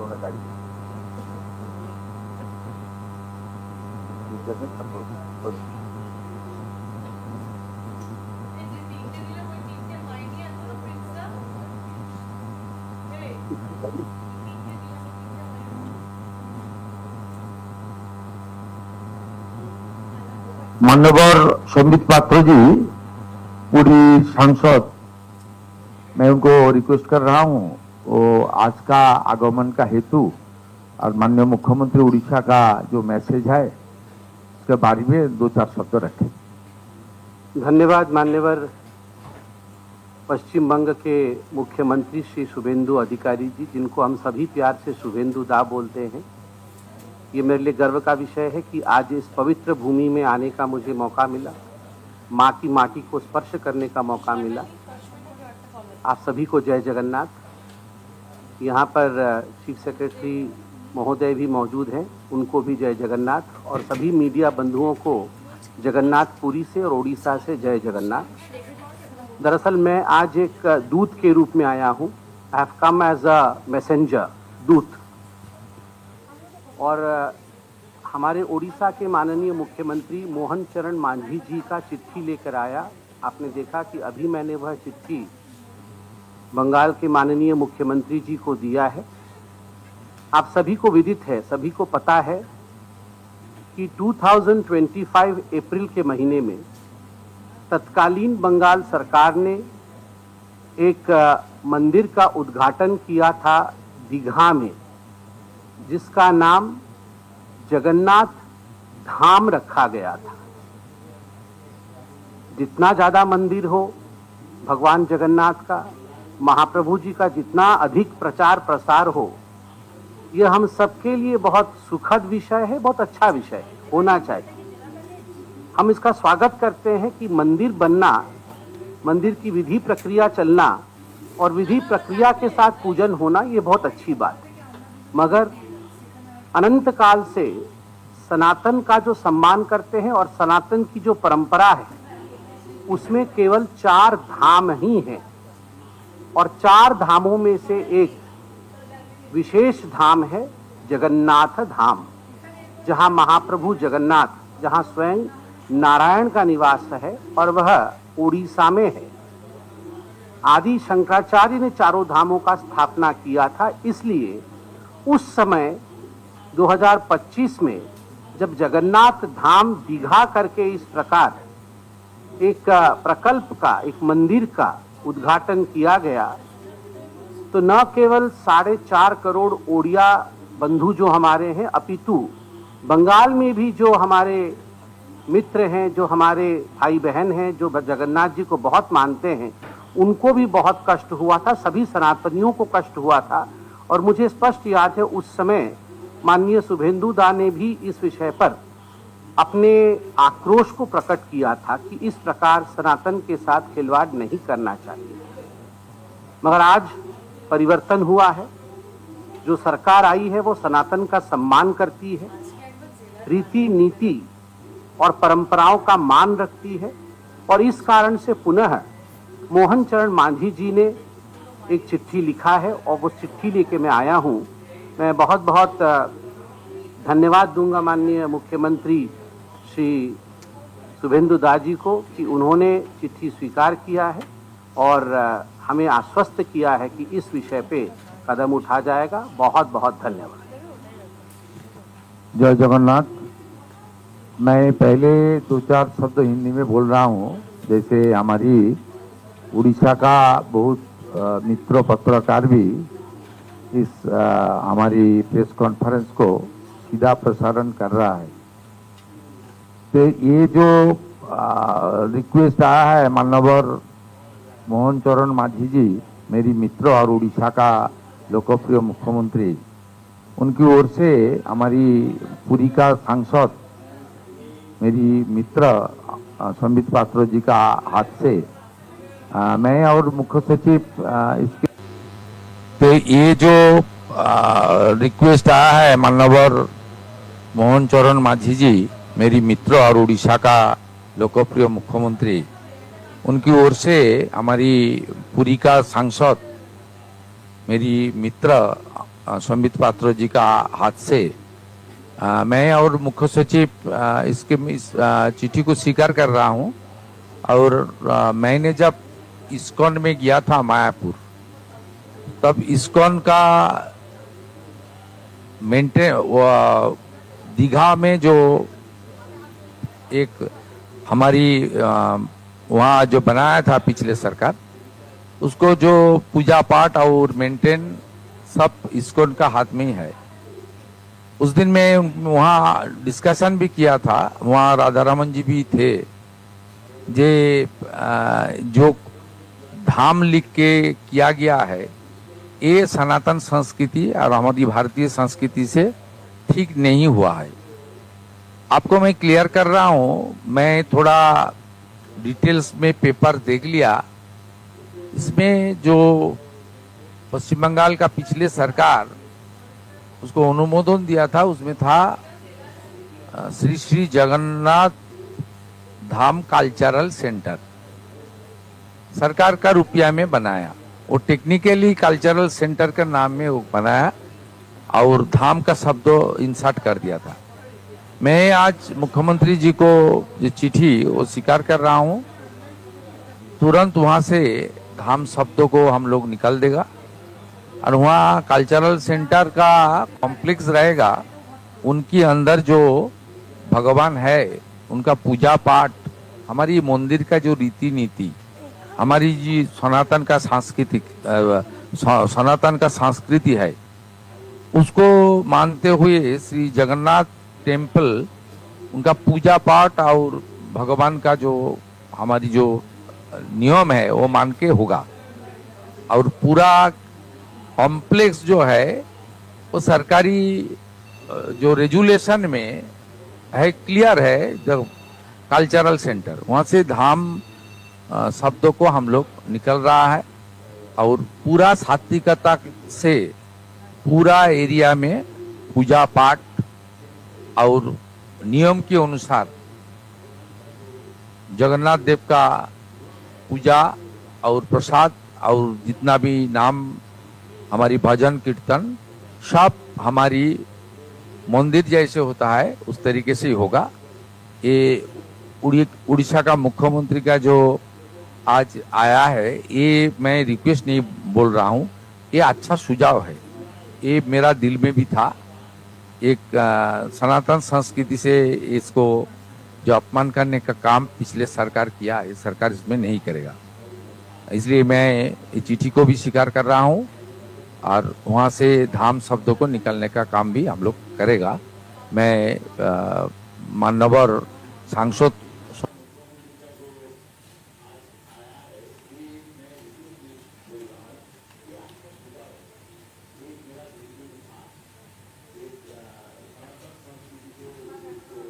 una गाड़ी माननीय संबित पात्र जी, पूरी सांसद, मैं उनको रिक्वेस्ट कर रहा हूं, वो आज का आगमन का हेतु और माननीय मुख्यमंत्री उड़ीसा का जो मैसेज है उसके बारे में 2-4 शब्द रखें। धन्यवाद। मान्यवर पश्चिम बंग के मुख्यमंत्री श्री शुभेंदु अधिकारी जी, जिनको हम सभी प्यार से शुभेंदु दा बोलते हैं, ये मेरे लिए गर्व का विषय है कि आज इस पवित्र भूमि में आने का मुझे मौका मिला, माँ की माटी को स्पर्श करने का मौका मिला। आप सभी को जय जगन्नाथ। यहाँ पर चीफ सेक्रेटरी महोदय भी मौजूद हैं, उनको भी जय जगन्नाथ, और सभी मीडिया बंधुओं को जगन्नाथपुरी से और उड़ीसा से जय जगन्नाथ। दरअसल मैं आज एक दूत के रूप में आया हूँ। I have come as a messenger, दूत। और हमारे उड़ीसा के माननीय मुख्यमंत्री मोहन चरण मांझी जी का चिट्ठी लेकर आया। आपने देखा कि अभी मैंने वह चिट्ठी बंगाल के माननीय मुख्यमंत्री जी को दिया है। आप सभी को विदित है, सभी को पता है कि 2025 अप्रैल के महीने में तत्कालीन बंगाल सरकार ने एक मंदिर का उद्घाटन किया था दीघा में, जिसका नाम जगन्नाथ धाम रखा गया था। जितना ज़्यादा मंदिर हो भगवान जगन्नाथ का, महाप्रभु जी का जितना अधिक प्रचार प्रसार हो, यह हम सबके लिए बहुत सुखद विषय है, बहुत अच्छा विषय है, होना चाहिए। हम इसका स्वागत करते हैं कि मंदिर बनना, मंदिर की विधि प्रक्रिया चलना और विधि प्रक्रिया के साथ पूजन होना, ये बहुत अच्छी बात है। मगर अनंत काल से सनातन का जो सम्मान करते हैं और सनातन की जो परंपरा है, उसमें केवल 4 धाम ही हैं, और 4 धामों में से एक विशेष धाम है जगन्नाथ धाम, जहां महाप्रभु जगन्नाथ, जहां स्वयं नारायण का निवास है, और वह उड़ीसा में है। आदि शंकराचार्य ने 4 धामों का स्थापना किया था। इसलिए उस समय 2025 में जब जगन्नाथ धाम दीघा करके इस प्रकार एक प्रकल्प का, एक मंदिर का उद्घाटन किया गया, तो न केवल 4.5 करोड़ ओडिया बंधु जो हमारे हैं, अपितु बंगाल में भी जो हमारे मित्र हैं, जो हमारे भाई बहन हैं, जो जगन्नाथ जी को बहुत मानते हैं, उनको भी बहुत कष्ट हुआ था, सभी सनातनियों को कष्ट हुआ था। और मुझे स्पष्ट याद है उस समय माननीय शुभेंदु दा ने भी इस विषय पर अपने आक्रोश को प्रकट किया था कि इस प्रकार सनातन के साथ खिलवाड़ नहीं करना चाहिए। मगर आज परिवर्तन हुआ है। जो सरकार आई है वो सनातन का सम्मान करती है, रीति नीति और परंपराओं का मान रखती है, और इस कारण से पुनः मोहन चरण मांझी जी ने एक चिट्ठी लिखा है, और वो चिट्ठी लेके मैं आया हूँ। मैं बहुत बहुत धन्यवाद दूंगा माननीय मुख्यमंत्री श्री शुभेंदु दा जी को कि उन्होंने चिट्ठी स्वीकार किया है और हमें आश्वस्त किया है कि इस विषय पे कदम उठा जाएगा। बहुत बहुत धन्यवाद। जय जगन्नाथ। मैं पहले 2-4 शब्द हिंदी में बोल रहा हूँ। जैसे हमारी उड़ीसा का बहुत मित्र पत्रकार भी इस हमारी प्रेस कॉन्फ्रेंस को सीधा प्रसारण कर रहा है, तो ये जो रिक्वेस्ट आया है माननीय मोहन चरण मांझी जी, मेरी मित्र और उड़ीसा का लोकप्रिय मुख्यमंत्री, उनकी ओर से हमारी पुरी का सांसद मेरी मित्र संबित पात्र जी का हाथ से मैं और मुख्य सचिव इसके, तो ये जो रिक्वेस्ट आया है माननीय मोहन चरण मांझी जी, मेरी मित्र और उड़ीसा का लोकप्रिय मुख्यमंत्री, उनकी ओर से हमारी पुरी का सांसद मेरी मित्र संबित पात्र जी का हाथ से मैं और मुख्य सचिव इस चिट्ठी को स्वीकार कर रहा हूं। और मैंने जब इस्कॉन में गया था मायापुर, तब इस्कॉन का दीघा में जो एक हमारी वहाँ जो बनाया था पिछले सरकार, उसको जो पूजा पाठ और मेंटेन सब इस्कॉन का हाथ में ही है। उस दिन मैं वहाँ डिस्कशन भी किया था, वहाँ राधा रमन जी भी थे। जो धाम लिख के किया गया है, ये सनातन संस्कृति और हमारी भारतीय संस्कृति से ठीक नहीं हुआ है। आपको मैं क्लियर कर रहा हूँ, मैं थोड़ा डिटेल्स में पेपर देख लिया। इसमें जो पश्चिम बंगाल का पिछले सरकार उसको अनुमोदन दिया था, उसमें था श्री श्री जगन्नाथ धाम कल्चरल सेंटर, सरकार का रुपया में बनाया। वो टेक्निकली कल्चरल सेंटर का नाम में वो बनाया और धाम का शब्द इंसर्ट कर दिया था। मैं आज मुख्यमंत्री जी को जो चिट्ठी वो स्वीकार कर रहा हूँ, तुरंत वहां से धाम शब्दों को हम लोग निकाल देगा और वहाँ कल्चरल सेंटर का कॉम्प्लेक्स रहेगा। उनके अंदर जो भगवान है, उनका पूजा पाठ, हमारी मंदिर का जो रीति नीति, हमारी जी सनातन का संस्कृति है, उसको मानते हुए श्री जगन्नाथ टेम्पल, उनका पूजा पाठ और भगवान का जो हमारी जो नियम है वो मान के होगा। और पूरा कॉम्प्लेक्स जो है वो सरकारी जो रेजुलेशन में है, क्लियर है, जो कल्चरल सेंटर, वहाँ से धाम शब्दों को हम लोग निकल रहा है। और पूरा सात्विकता से पूरा एरिया में पूजा पाठ और नियम के अनुसार जगन्नाथ देव का पूजा और प्रसाद और जितना भी नाम, हमारी भजन कीर्तन, सब हमारी मंदिर जैसे होता है उस तरीके से ही होगा। ये उड़ीसा का मुख्यमंत्री का जो आज आया है, ये मैं रिक्वेस्ट नहीं बोल रहा हूँ, ये अच्छा सुझाव है। ये मेरा दिल में भी था। एक सनातन संस्कृति से इसको जो अपमान करने का काम पिछले सरकार किया, ये सरकार इसमें नहीं करेगा। इसलिए मैं ये चिट्ठी को भी स्वीकार कर रहा हूँ और वहाँ से धाम शब्दों को निकालने का काम भी हम लोग करेगा। मैं माननीय सांसद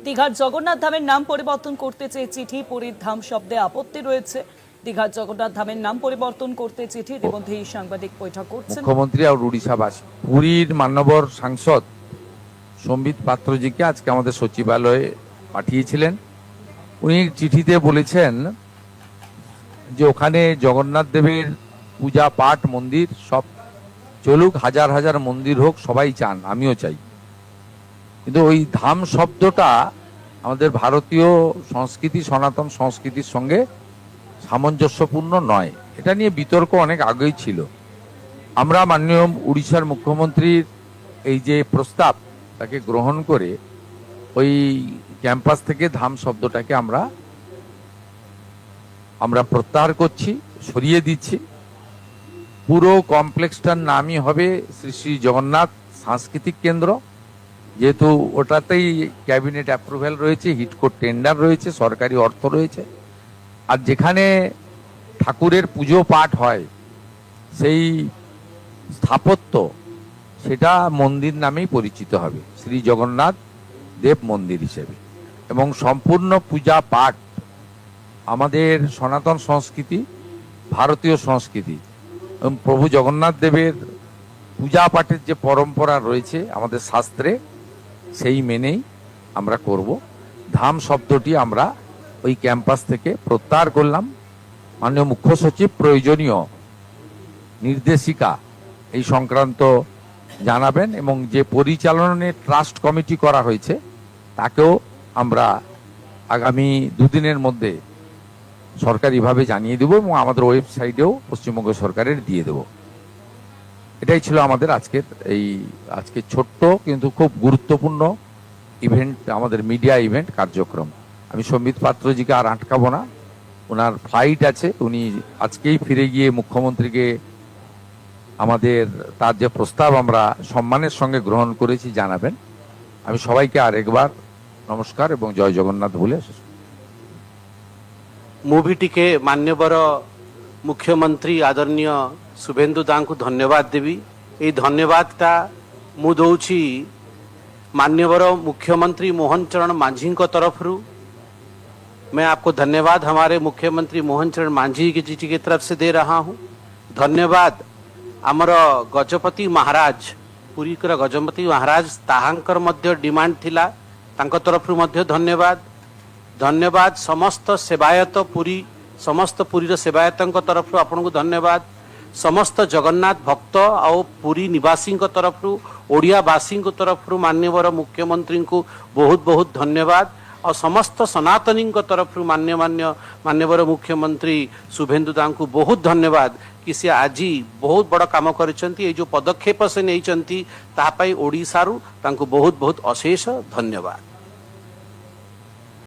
দীঘার জগন্নাথ ধামের নাম পরিবর্তন করতে চেয়ে চিঠি, পুরীর ধাম শব্দে আপত্তি রয়েছে। দীঘার জগন্নাথ ধামের নাম পরিবর্তন করতে চিঠি, ইতিমধ্যে সাংবাদিক বৈঠক করছেন মুখ্যমন্ত্রী আর উড়িষ্যাবাসী। পুরীর মাননীয় সাংসদ সম্বিত পাত্রজিকে আজকে আমাদের সচিবালয়ে পাঠিয়েছিলেন। উনি চিঠিতে বলেছেন যে ওখানে জগন্নাথ দেবের পূজা পাঠ মন্দির সব চলুক, হাজার হাজার মন্দির হোক, সবাই চান, আমিও চাই। কিন্তু ওই ধাম শব্দটা আমাদের ভারতীয় সংস্কৃতি, সনাতন সংস্কৃতির সঙ্গে সামঞ্জস্যপূর্ণ নয়। এটা নিয়ে বিতর্ক অনেক আগেই ছিল। আমরা মাননীয় উড়িষ্যার মুখ্যমন্ত্রীর এই যে প্রস্তাব, তাকে গ্রহণ করে ওই ক্যাম্পাস থেকে ধাম শব্দটাকে আমরা প্রত্যাহার করছি, সরিয়ে দিচ্ছি। পুরো কমপ্লেক্সটার নামই হবে শ্রী শ্রী জগন্নাথ সাংস্কৃতিক কেন্দ্র। যেহেতু ওটাতেই ক্যাবিনেট অ্যাপ্রুভ্যাল রয়েছে, হিটকোর টেন্ডার রয়েছে, সরকারি অর্থ রয়েছে। আর যেখানে ঠাকুরের পুজো পাঠ হয়, সেই স্থাপত্য সেটা মন্দির নামেই পরিচিত হবে, শ্রী জগন্নাথ দেব মন্দির হিসেবে। এবং সম্পূর্ণ পূজা পাঠ আমাদের সনাতন সংস্কৃতি, ভারতীয় সংস্কৃতি এবং প্রভু জগন্নাথ দেবের পূজা পাঠের যে পরম্পরা রয়েছে আমাদের শাস্ত্রে, সেই মেনেই আমরা করব। ধাম শব্দটি আমরা ওই ক্যাম্পাস থেকে প্রত্যাহার করলাম। মাননীয় মুখ্য সচিব প্রয়োজনীয় নির্দেশিকা এই সংক্রান্ত জানাবেন এবং যে পরিচালনের ট্রাস্ট কমিটি করা হয়েছে তাকেও আমরা আগামী দুদিনের মধ্যে সরকারিভাবে জানিয়ে দেব এবং আমাদের ওয়েবসাইটেও পশ্চিমবঙ্গ সরকারের দিয়ে দেব। এটাই ছিল আমাদের আজকে ছোট্ট কিন্তু খুব গুরুত্বপূর্ণ ইভেন্ট, আমাদের মিডিয়া ইভেন্ট কার্যক্রম। আমি সম্বিত পাত্রজিকে আর আটকাবো না, ওনার ফ্লাইট আছে, উনি আজকেই ফিরে গিয়ে মুখ্যমন্ত্রীকে আমাদের তার যে প্রস্তাব আমরা সম্মানের সঙ্গে গ্রহণ করেছি জানাবেন। আমি সবাইকে আরেকবার নমস্কার এবং জয় জগন্নাথ বলে শেষ করছি। ମୁଁ ବି ଟିକେ ମାନ୍ୟବର ମୁଖ୍ୟମନ୍ତ୍ରୀ ଆଦରଣୀୟ शुभेन्दु दाଙ୍କୁ ଧନ୍ୟବାଦ ଦେବି। ଏଇ ଧନ୍ୟବାଦଟା ମୁଁ ଦଉଛି मान्यवर मुख्यमंत्री मोहन चरण मांझी को तरफरू। मैं आपको धन्यवाद हमारे मुख्यमंत्री मोहन चरण मांझी जी की तरफ से दे रहा हूं। धन्यवाद आमर गजपति महाराज, पुरी गजपति महाराज ताहांकर मध्य डिमांड थिला, तांको तरफरू मध्य धन्यवाद। धन्यवाद समस्त सेवायत पुरी, समस्त पुरीर सेवायतों तरफरू आपन को धन्यवाद। समस्त जगन्नाथ भक्त और पुरी निवासी तरफरू, ओडियावासी तरफरू मान्यवर मुख्यमंत्री को बहुत बहुत धन्यवाद। और समस्त सनातनी तरफरू मान्यवर मुख्यमंत्री शुभेन्दु दाଙ୍କୁ बहुत धन्यवाद कि से आज बहुत बड़ा काम करिसेंती। ये जो पदक्षेप से नहीं ओडिशारू तांको बहुत बहुत अशेष धन्यवाद।